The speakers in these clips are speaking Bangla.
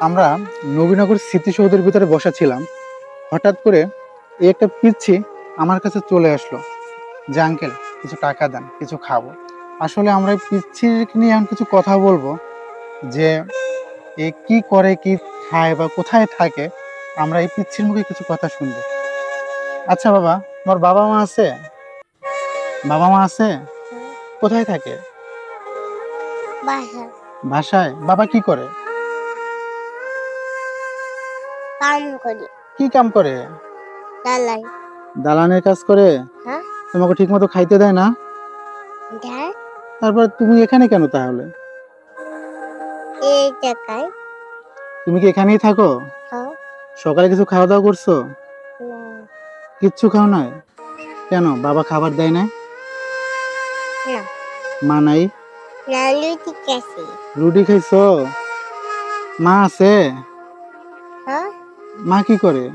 আমরা নবীনগর স্মৃতিসৌধের ভিতরে বসা ছিলাম। হঠাৎ করে এই একটা পিচ্ছি আমার কাছে চলে আসলো যে আঙ্কেল কিছু টাকা দেন, কিছু খাবো। আসলে আমরা এই পিচ্ছির নিয়ে এখন কিছু কথা বলবো যে এ কি করে, কি খায় বা কোথায় থাকে। আমরা এই পিচ্ছির মুখে কিছু কথা শুনবো। আচ্ছা বাবা, তোমার বাবা মা আছে? বাবা মা আছে? কোথায় থাকে? বাসা বাসায়। বাবা কি করে? কাম করি কি কাম করে? দালাই। দালানের কাজ করে। হ্যাঁ, তোমাকে ঠিক মতো খাইতে দেয় না? দেয় তারপর তুমি এখানে কেন তাহলে? এই টাকায়। তুমি কি এখানেই থাকো? হ্যাঁ, সকালে কিছু খাওয়া দাওয়া করছো? না, কিচ্ছু খাও নাই? কেন, বাবা খাবার দেয় না? না, মা নাই? নালু ঠিক আছে। রুটি খাইছো? মা আছে? হ্যাঁ, মা কি করে?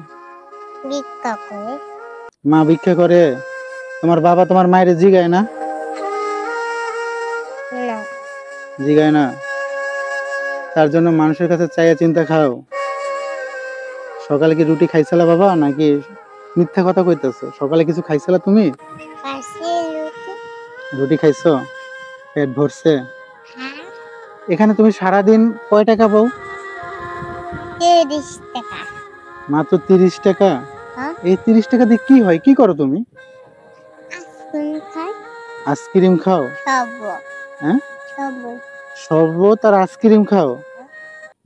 ভিক্ষা করে। মা ভিক্ষা করে। তোমার বাবা তোমার মায়ের জিগায় না? না, জিগায় না, তার জন্য মানুষের কাছে চাইয়া চিন্তা খাও। সকালে কি রুটি খাইছিলা বাবা, নাকি মিথ্যা কথা কইতেছো? সকালে কিছু খাইছিলা তুমি? পাশে লুটি। রুটি খাইছো? পেট ভরছে? হ্যাঁ, এখানে তুমি সারাদিন কয় টাকা পাও? 30 টাকা। মাত্র 30 টাকা? হ্যাঁ, এই 30 টাকা দিয়ে কি হয়, কি করো তুমি? আইসক্রিম খাই। আইসক্রিম খাও? খাবো। হ্যাঁ, খাবো। শরবত আর আইসক্রিম খাও?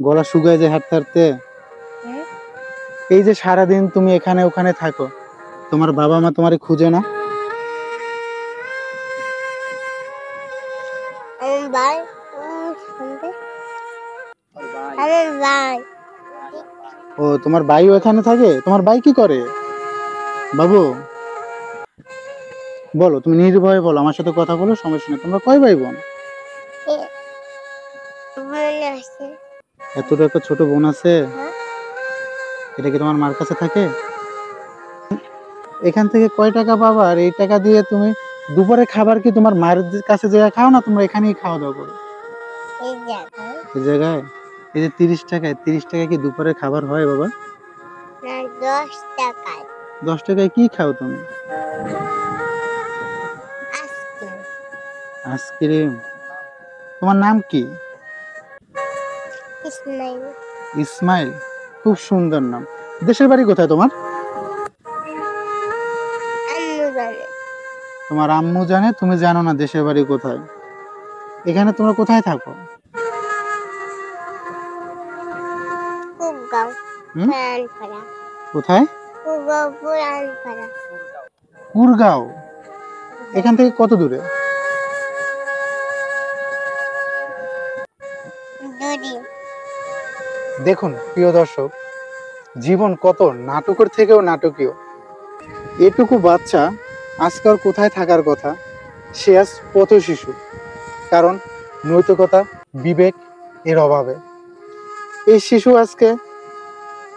গলা শুকায় যায় হাঁটতে হাঁটতে। হ্যাঁ, এই যে সারাদিন তুমি এখানে ওখানে থাকো, তোমার বাবা মা তোমারে খুঁজে না? আমার ভাই শুনবে। আমার ভাই ও, তোমার ভাইও এখানে থাকে? তোমার ভাই কি করে? বাবু বলো, তুমি নির্ভয়ে বলো, আমার সাথে কথা বলো, সমস্যা নেই। তোমরা কয় ভাই বোন? বোন আছে। এতটা একটা ছোট বোন আছে? হ্যাঁ, এটা কি তোমার মার কাছে থাকে? এখান থেকে কয় টাকা পাবা? আর এই টাকা দিয়ে তুমি দুপুরে খাবার কি তোমার মায়ের কাছে যেয়ে খাও, না তোমরা এখানেই খাওয়া দাওয়া করো? এই জায়গায়। এই জায়গায়। এই যে 30 টাকায় কি দুপুরে খাবার হয় বাবা? না, 10 টাকায় 10 টাকায় কি খাও তুমি? আইসক্রিম। আইসক্রিম। তোমার নাম কি? ইসমাইল। ইসমাইল। খুব সুন্দর নাম। দেশের বাড়ি কোথায় তোমার? আম্মু জানে। তোমার আম্মু জানে, তুমি জানো না দেশের বাড়ি কোথায়? এখানে তোমরা কোথায় থাকো? কুগাঁও। হুম? পুরানপাড়া। কোথায়? কুগাঁও পুরানপাড়া। কুরগাঁও। এখান থেকে কত দূরে? দড়ি। দেখুন প্রিয় দর্শক, জীবন কত নাটকের থেকেও নাটকীয়। এটুকু বাচ্চা আজকাল কোথায় থাকার কথা? সে আজ পথ শিশু। কারণ নৈতিকতা, বিবেক এর অভাবে এই শিশু আজকে,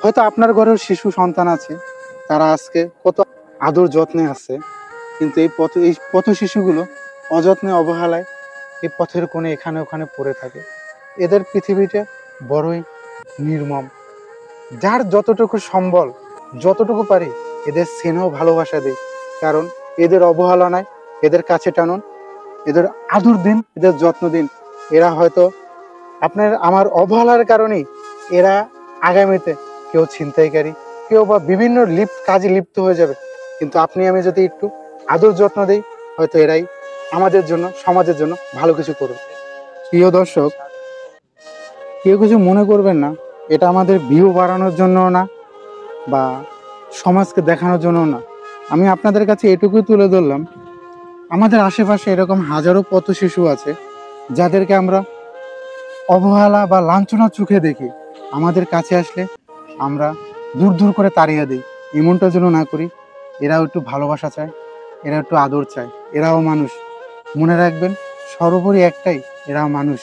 হয়তো আপনার ঘরেও শিশু সন্তান আছে, তারা আজকে কত আদর যত্নে আছে, কিন্তু এই পথ শিশুগুলো অযত্নে অবহেলায় এই পথের কোণে এখানে ওখানে পড়ে থাকে। এদের পৃথিবীটা বড়ই নির্মম। যার যতটুকু সম্বল, যতটুকু পারি এদের স্নেহ ভালোবাসা দিই। কারণ এদের অবহেলা নাই, এদের কাছে টানুন, এদের আদর দিন, এদের যত্ন দিন। এরা হয়তো আপনার আমার অবহেলার কারণেই এরা আগামীতে কেউ ছিনতাইকারী, কেউ বা বিভিন্ন কাজে লিপ্ত হয়ে যাবে। কিন্তু আপনি আমি যদি একটু আদর যত্ন দিই, হয়তো এরাই আমাদের জন্য, সমাজের জন্য ভালো কিছু করবে। প্রিয় দর্শক, কেউ কিছু মনে করবেন না, এটা আমাদের ভিউ বাড়ানোর জন্য না, বা সমাজকে দেখানোর জন্য না। আমি আপনাদের কাছে এটুকুই তুলে ধরলাম, আমাদের আশেপাশে এরকম হাজারো পথ শিশু আছে যাদেরকে আমরা অবহেলা বা লাঞ্ছনার চোখে দেখি। আমাদের কাছে আসলে আমরা দূর দূর করে তাড়িয়ে দিই। এমনটা যেন না করি। এরাও একটু ভালোবাসা চায়, এরা একটু আদর চায়, এরাও মানুষ। মনে রাখবেন, সর্বোপরি একটাই, এরাও মানুষ।